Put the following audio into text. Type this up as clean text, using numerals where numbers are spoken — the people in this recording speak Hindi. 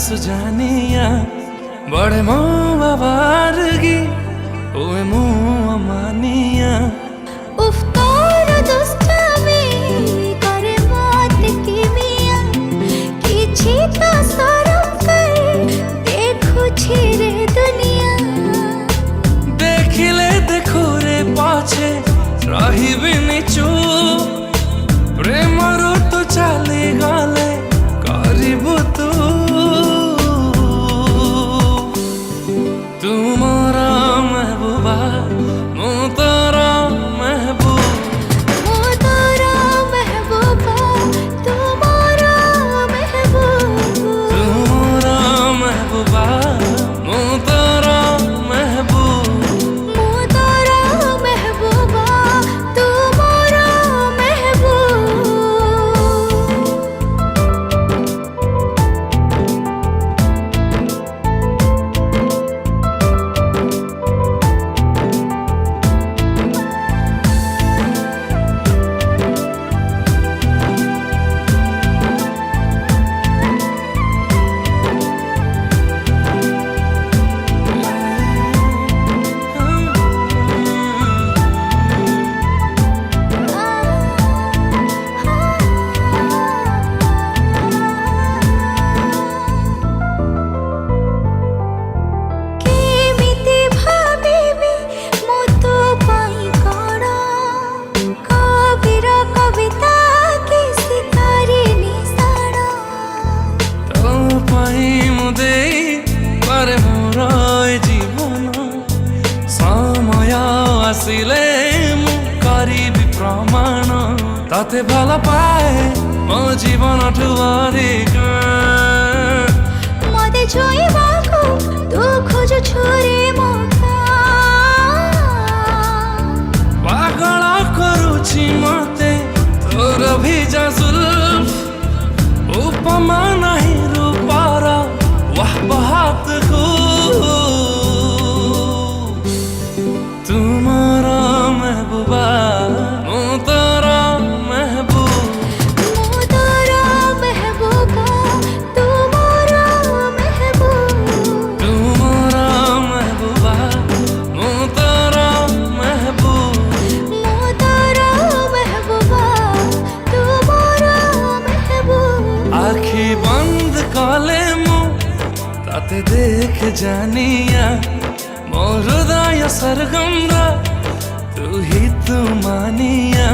सुजानिया बड़े मो बाबारगी ओए मो अमानिया उफ तोर दुष्टामी करे मत की मिया किछि तो शरम कर देखुछि रे दुनिया देखिले देखो रे पाछे रहिबिनी चुप प्रेमर तो चली गले करिबु तू तुम्हारा महबूबा मो तारा महबूब मो तारा महबूबा तुम्हारा महबूब तुम्हारा महबूबा मो तारा महबूब मो तारा महबूबा तुम्हारा महबूब आसिले मु करिबि प्रमाण ताते भल पाए मो जीवन ठुआरिक मते छोइबाको तू खोज छोरे मौका पागल करुछि मते तोर भिजा जुल्फ उपमा नहीं रूपार वाह बहात को तुम्हारा महबूबा मो तारा महबूब मो तारा महबूबा तुम्हारा महबूब तुम्हारा महबूबा मो तारा महबूब मो तारा महबूबा तुम्हारा महबूब आखी बंद कले मु ताते देख जानिया मोर हृदय सरगम तू ही तू मानिया